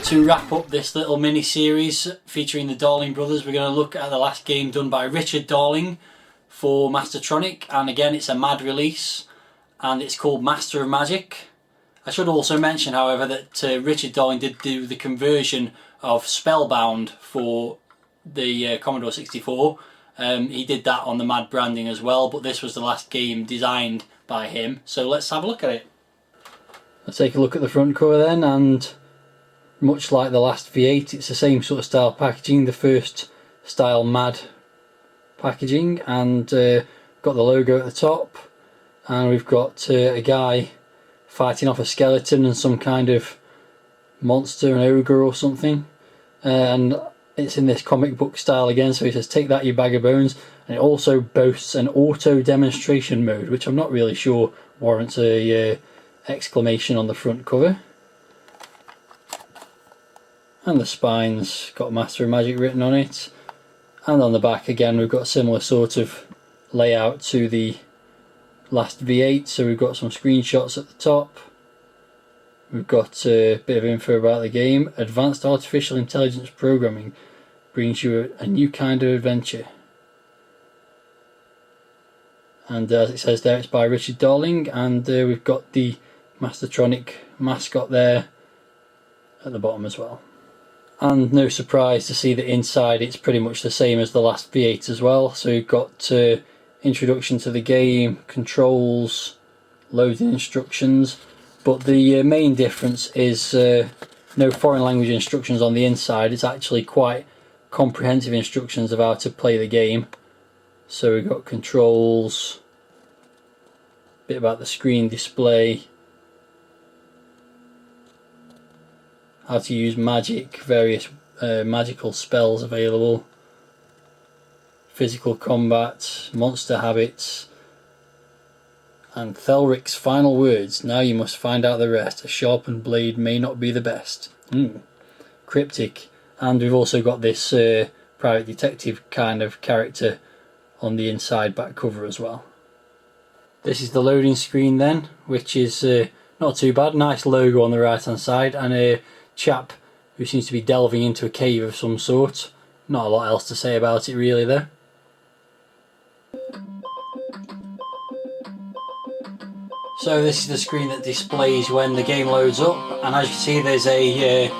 To wrap up this little mini series featuring the Darling brothers, we're going to look at the last game done by Richard Darling for Mastertronic, and again it's a MAD release and it's called Master of Magic. I should also mention, however, that Richard Darling did do the conversion of Spellbound for the Commodore 64. He did that on the MAD branding as well, but this was the last game designed by him, so let's have a look at it. Let's take a look at the front cover then, and much like the last V8, it's the same sort of style packaging, the first style MAD packaging, and got the logo at the top, and we've got a guy fighting off a skeleton and some kind of monster, an ogre or something, and it's in this comic book style again, so he says take that you bag of bones, and it also boasts an auto demonstration mode, which I'm not really sure warrants a exclamation on the front cover. And the spine's got Master of Magic written on it, and on the back again we've got a similar sort of layout to the last V8, so we've got some screenshots at the top, we've got a bit of info about the game. Advanced artificial intelligence programming brings you a new kind of adventure, and as it says there, it's by Richard Darling, and we've got the Mastertronic mascot there at the bottom as well. And no surprise to see that inside it's pretty much the same as the last V8 as well. So you've got introduction to the game, controls, loading instructions, but the main difference is no foreign language instructions on the inside. It's actually quite comprehensive instructions of how to play the game. So we've got controls, a bit about the screen display, how to use magic, various magical spells available, physical combat, monster habits, and Thelric's final words. Now you must find out the rest. A sharpened blade may not be the best. Cryptic. And we've also got this private detective kind of character on the inside back cover as well. This is the loading screen then, which is not too bad. Nice logo on the right hand side, and a chap who seems to be delving into a cave of some sort. Not a lot else to say about it really though. So this is the screen that displays when the game loads up, and as you see there's a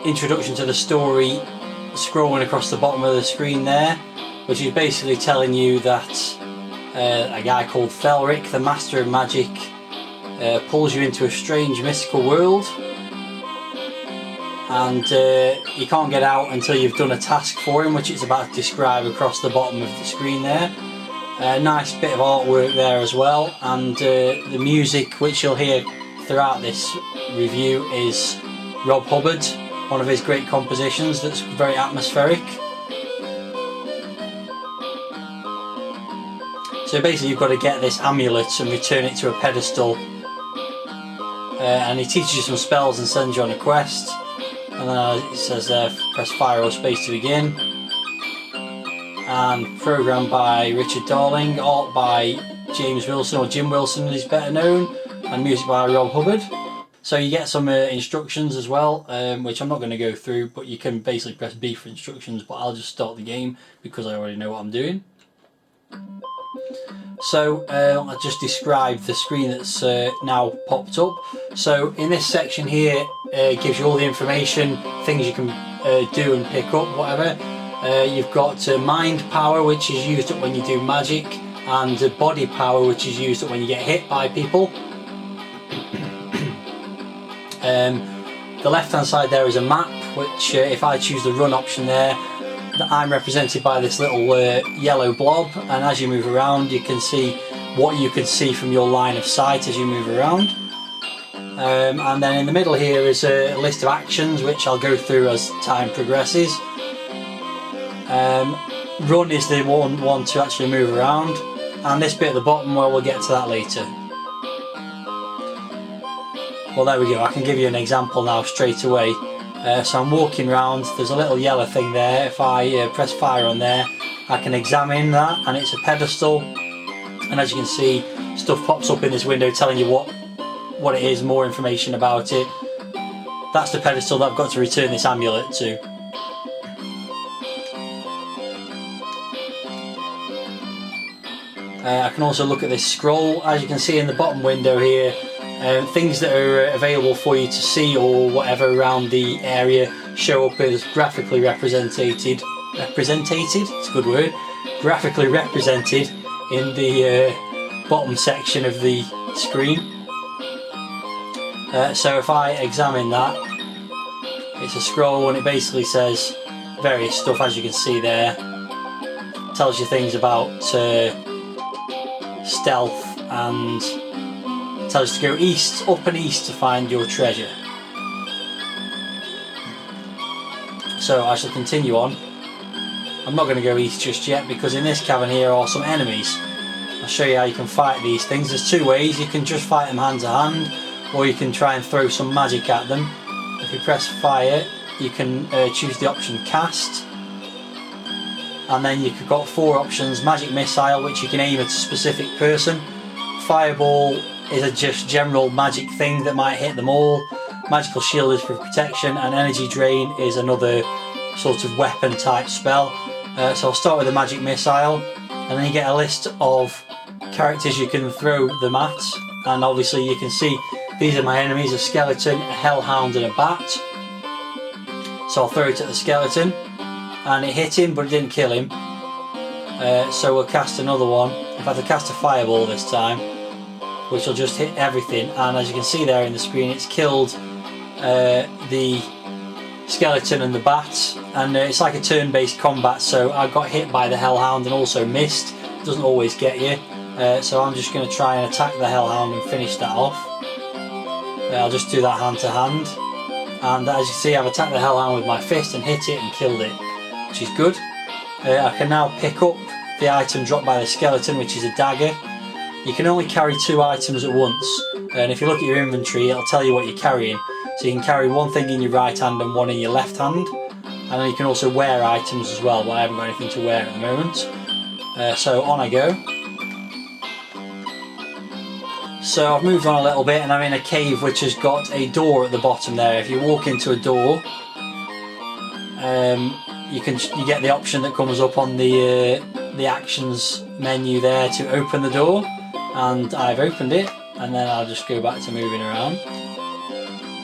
introduction to the story scrolling across the bottom of the screen there, which is basically telling you that a guy called Thelric, the Master of Magic, pulls you into a strange mystical world, and you can't get out until you've done a task for him, which it's about to describe across the bottom of the screen there. Nice bit of artwork there as well, and the music which you'll hear throughout this review is Rob Hubbard, one of his great compositions that's very atmospheric. So basically you've got to get this amulet and return it to a pedestal, and he teaches you some spells and sends you on a quest. And then it says there, press fire or space to begin. And programmed by Richard Darling, art by James Wilson, or Jim Wilson is better known, and music by Rob Hubbard. So you get some instructions as well, which I'm not going to go through, but you can basically press B for instructions, but I'll just start the game because I already know what I'm doing. So I'll just describe the screen that's now popped up. So in this section here, it gives you all the information, things you can do and pick up, whatever. You've got mind power, which is used up when you do magic, and body power, which is used up when you get hit by people. The left hand side there is a map, which if I choose the run option there, I'm represented by this little yellow blob, and as you move around you can see what you can see from your line of sight as you move around. And then in the middle here is a list of actions which I'll go through as time progresses. Run is the one to actually move around, and this bit at the bottom, well, we'll get to that later. Well, there we go, I can give you an example now straight away. So I'm walking around, there's a little yellow thing there. If I press fire on there, I can examine that, and it's a pedestal, and as you can see, stuff pops up in this window telling you what it is, more information about it. that's the pedestal that I've got to return this amulet to. I can also look at this scroll. As you can see in the bottom window here, things that are available for you to see or whatever around the area show up as graphically represented, it's a good word, graphically represented in the bottom section of the screen. So if I examine that, it's a scroll and it basically says various stuff, as you can see there. It tells you things about stealth, and tells you to go east, up and east to find your treasure. So I shall continue on. I'm not going to go east just yet because in this cavern here are some enemies. I'll show you how you can fight these things. There's two ways. You can just fight them hand to hand, or you can try and throw some magic at them. If you press fire, you can choose the option cast, and then you've got four options: magic missile, which you can aim at a specific person; fireball is a just general magic thing that might hit them all; magical shield is for protection; and energy drain is another sort of weapon type spell. So I'll start with the magic missile, and then you get a list of characters you can throw them at, and obviously you can see these are my enemies: a skeleton, a hellhound and a bat. So I'll throw it at the skeleton, and it hit him but it didn't kill him. So we'll cast another one. In fact, I'll cast a fireball this time, which will just hit everything, and as you can see there in the screen, it's killed the skeleton and the bat, and it's like a turn-based combat, so I got hit by the hellhound and also missed. It doesn't always get you, so I'm just going to try and attack the hellhound and finish that off. I'll just do that hand to hand, and as you can see, I've attacked the hellhound with my fist and hit it and killed it, which is good. I can now pick up the item dropped by the skeleton, which is a dagger. You can only carry 2 items at once, and if you look at your inventory, it'll tell you what you're carrying. So you can carry one thing in your right hand and one in your left hand, and then you can also wear items as well, but I haven't got anything to wear at the moment. So on I go. So I've moved on a little bit, and I'm in a cave which has got a door at the bottom there. If you walk into a door, you get the option that comes up on the actions menu there to open the door, and I've opened it, and then I'll just go back to moving around,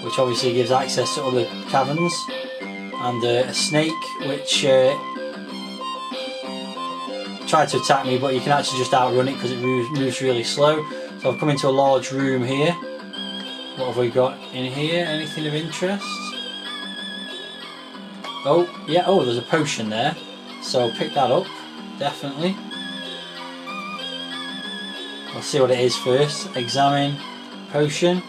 which obviously gives access to other caverns, and a snake which tried to attack me, but you can actually just outrun it because it moves really slow. So I've come into a large room here. What have we got in here? Anything of interest? Oh, yeah, oh, there's a potion there. So I'll pick that up, definitely. I'll see what it is first. Examine, potion.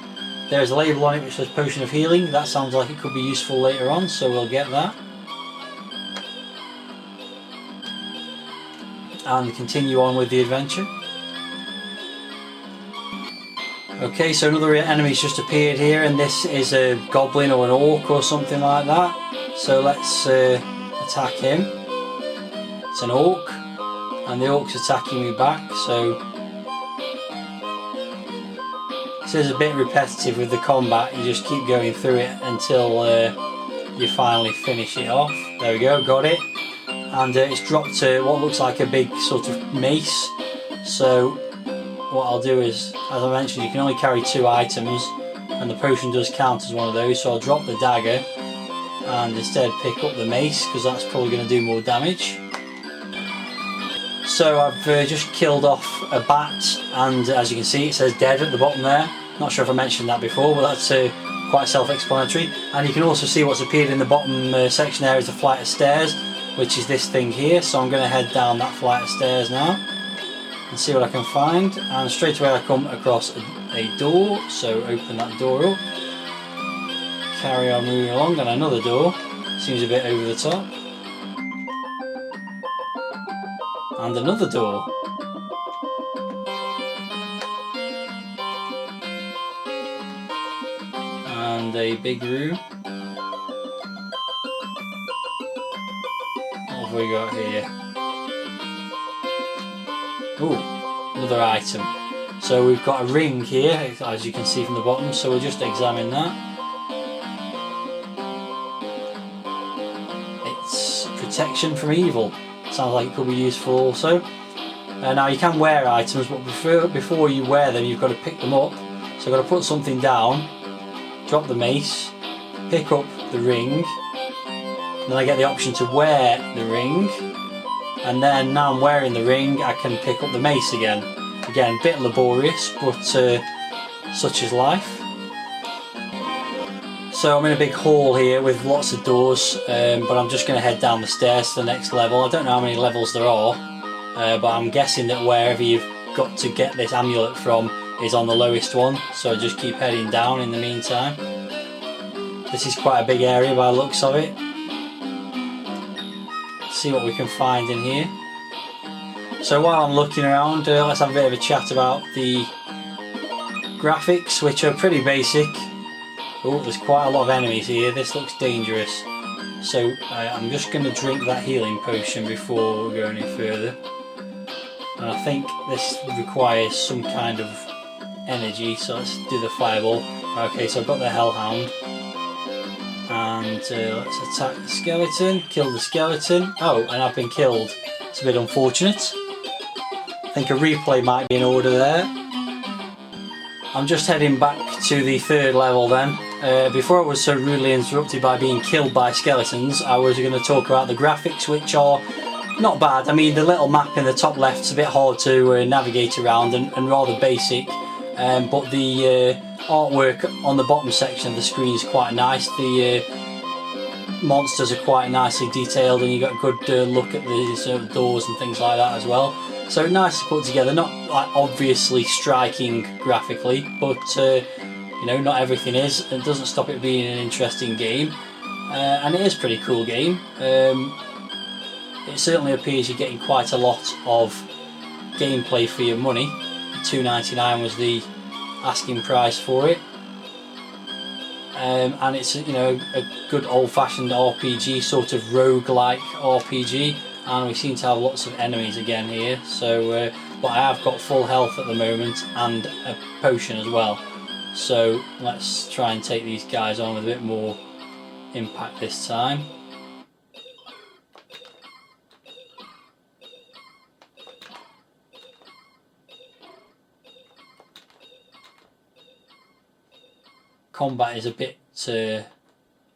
There's a label on it which says Potion of Healing. That sounds like it could be useful later on, so we'll get that. And continue on with the adventure. Okay, so another enemy's just appeared here, and this is a goblin or an orc or something like that. So let's attack him. It's an orc, and the orc's attacking me back, so this is a bit repetitive with the combat. You just keep going through it until you finally finish it off. There we go, got it. And it's dropped what looks like a big sort of mace. So what I'll do is, as I mentioned, you can only carry 2 items, and the potion does count as one of those, so I'll drop the dagger and instead pick up the mace, because that's probably going to do more damage. So I've just killed off a bat, and as you can see it says dead at the bottom there. Not sure if I mentioned that before, but that's quite self-explanatory. And you can also see what's appeared in the bottom section there is a flight of stairs, which is this thing here. So I'm going to head down that flight of stairs now and see what I can find, and straight away I come across a door, so open that door up, carry on moving along, and another door, seems a bit over the top, and another door, and a big room. What have we got here? Ooh, another item. So we've got a ring here, as you can see from the bottom, so we'll just examine that. protection from evil. Sounds like it could be useful also. Now you can wear items, but before you wear them you've got to pick them up. So I've got to put something down, drop the mace, pick up the ring, then I get the option to wear the ring, and then now I'm wearing the ring I can pick up the mace again. Again, a bit laborious, but such is life. So I'm in a big hall here with lots of doors, but I'm just going to head down the stairs to the next level. I don't know how many levels there are, but I'm guessing that wherever you've got to get this amulet from is on the lowest one, so just keep heading down in the meantime. This is quite a big area by the looks of it. Let's see what we can find in here. So while I'm looking around, let's have a bit of a chat about the graphics, which are pretty basic. Oh, there's quite a lot of enemies here. This looks dangerous. So I'm just going to drink that healing potion before we go any further. And I think this requires some kind of energy, so let's do the fireball. Okay, so I've got the hellhound. And let's attack the skeleton, kill the skeleton. Oh, and I've been killed. It's a bit unfortunate. I think a replay might be in order there. I'm just heading back to the third level then. Before I was so rudely interrupted by being killed by skeletons, I was going to talk about the graphics, which are not bad. I mean, the little map in the top left is a bit hard to navigate around and rather basic, but the artwork on the bottom section of the screen is quite nice. The monsters are quite nicely detailed, and you got a good look at the sort of doors and things like that as well. So nicely put together, not like obviously striking graphically, but you know, not everything is. It doesn't stop it being an interesting game, and it is a pretty cool game. It certainly appears you're getting quite a lot of gameplay for your money. $2.99 was the asking price for it, and it's, you know, a good old-fashioned RPG, sort of roguelike RPG. And we seem to have lots of enemies again here, so but I have got full health at the moment and a potion as well, so let's try and take these guys on with a bit more impact this time. Combat is a bit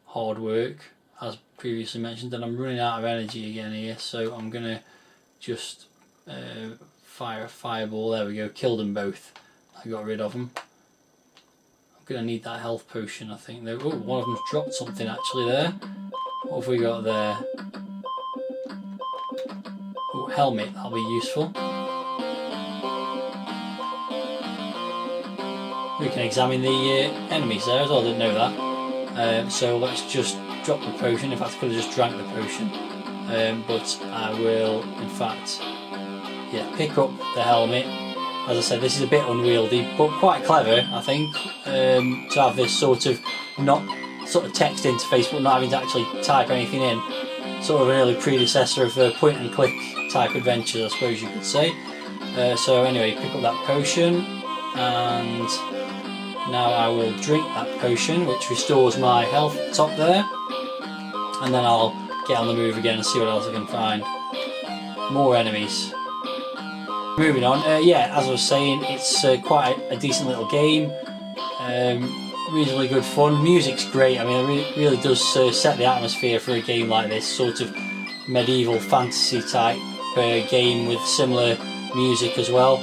hard work, as previously mentioned, and I'm running out of energy again here, so I'm gonna just fire a fireball. There we go, killed them both. I got rid of them. I'm gonna need that health potion, I think. Oh, one of them's dropped something actually there. What have we got there? Oh, helmet, that'll be useful. We can examine the enemies there as well, I didn't know that. So let's just drop the potion. In fact, I could have just drank the potion, but I will in fact pick up the helmet. As I said, this is a bit unwieldy but quite clever, I think, to have this sort of text interface but not having to actually type anything in. Sort of an early predecessor of point and click type adventures, I suppose you could say. So anyway, pick up that potion, and now I will drink that potion, which restores my health top there, and then I'll get on the move again and see what else I can find. More enemies. Moving on, as I was saying, it's quite a decent little game, reasonably good fun. Music's great. I mean, it really does set the atmosphere for a game like this, sort of medieval fantasy type game with similar music as well.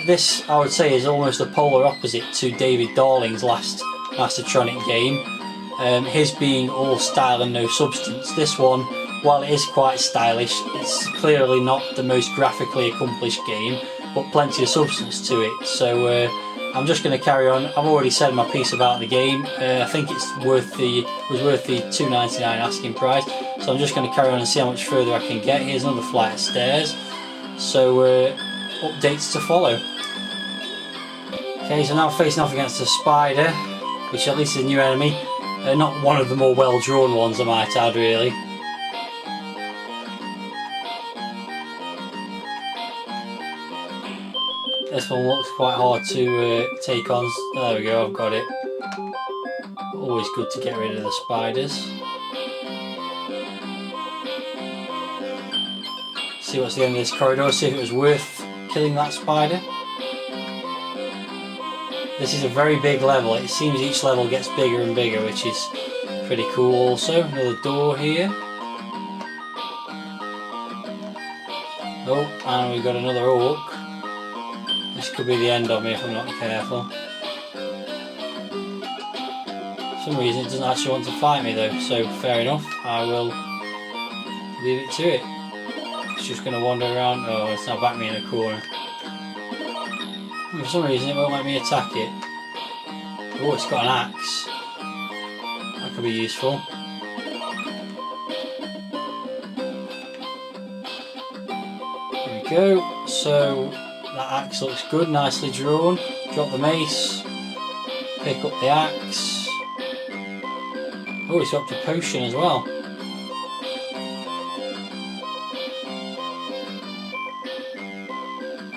This, I would say, is almost the polar opposite to David Darling's last Mastertronic game, his being all style and no substance. This one, while it is quite stylish, it's clearly not the most graphically accomplished game, but plenty of substance to it. So I'm just going to carry on. I've already said my piece about the game. I think it was worth the $2.99 asking price. So I'm just going to carry on and see how much further I can get. Here's another flight of stairs. So updates to follow. Okay, so now facing off against a spider, which at least is a new enemy. Not one of the more well drawn ones, I might add, really. This one looks quite hard to take on. There we go, I've got it. Always good to get rid of the spiders. See what's the end of this corridor, see if it was worth killing that spider. This is a very big level. It seems each level gets bigger and bigger, which is pretty cool also. Another door here. Oh, and we've got another orc. This could be the end of me if I'm not careful. For some reason it doesn't actually want to fight me though, so fair enough. I will leave it to it. It's just going to wander around. Oh, it's now backed me in a corner. And for some reason it won't let me attack it. Oh, it's got an axe. That could be useful. There we go. So that axe looks good, nicely drawn. Drop the mace. Pick up the axe. Oh, it's got the potion as well.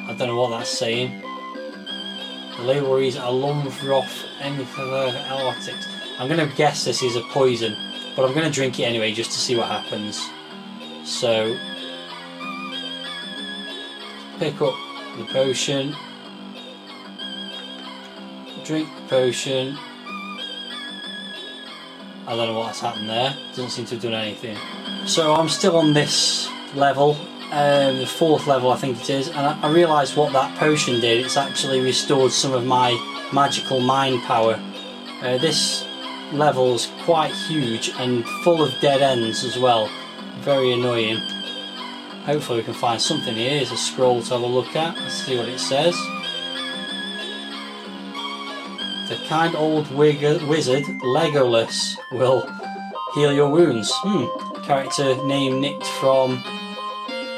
I don't know what that's saying. The label reads Alumroth Enthalotics. I'm going to guess this is a poison, but I'm going to drink it anyway just to see what happens. So, pick up the potion, drink the potion. I don't know what's happened there, doesn't seem to have done anything. So I'm still on this level, the 4th level I think it is, and I realised what that potion did. It's actually restored some of my magical mind power. This level's quite huge and full of dead ends as well, very annoying. Hopefully we can find something here. Here's a scroll to have a look at, let's see what it says. The kind old wizard Legolas will heal your wounds. Character name nicked from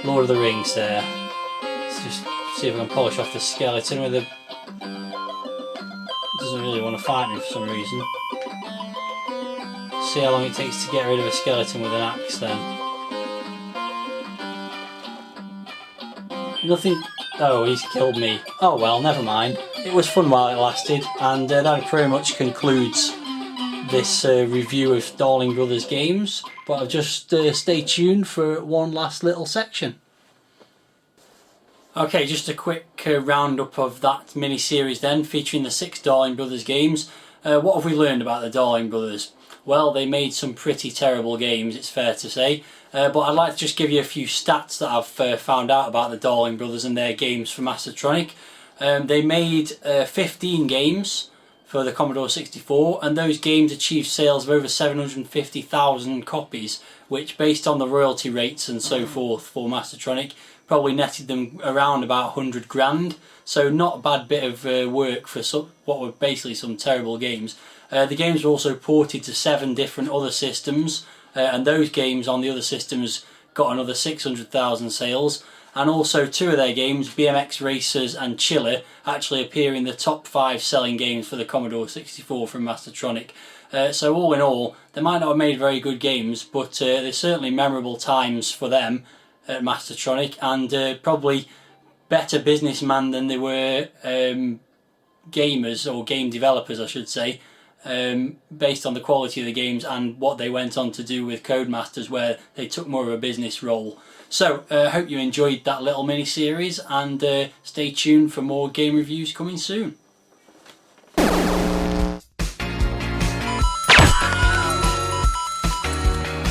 Lord of the Rings there. Let's just see if I can polish off the skeleton with a... Doesn't really want to fight me for some reason. See how long it takes to get rid of a skeleton with an axe then. Nothing... Oh, he's killed me. Oh well, never mind. It was fun while it lasted, and that pretty much concludes this review of Darling Brothers games. But I'll just stay tuned for one last little section. Okay, just a quick roundup of that mini-series then, featuring the 6 Darling Brothers games. What have we learned about the Darling Brothers? Well, they made some pretty terrible games, it's fair to say. But I'd like to just give you a few stats that I've found out about the Darling Brothers and their games for Mastertronic. They made 15 games for the Commodore 64, and those games achieved sales of over 750,000 copies, which, based on the royalty rates and so forth for Mastertronic, probably netted them around about 100 grand. So not a bad bit of work for what were basically some terrible games. The games were also ported to 7 different other systems, and those games on the other systems got another 600,000 sales. And also 2 of their games, BMX Racers and Chiller, actually appear in the top 5 selling games for the Commodore 64 from Mastertronic. So all in all, they might not have made very good games, but they're certainly memorable times for them at Mastertronic, and probably better businessmen than they were gamers, or game developers I should say, based on the quality of the games and what they went on to do with Codemasters, where they took more of a business role. So I hope you enjoyed that little mini-series, and stay tuned for more game reviews coming soon.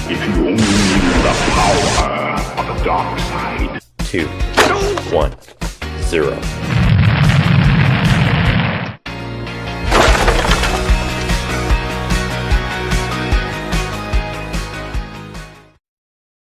If you only knew the power of the dark side. 2, 1, 0.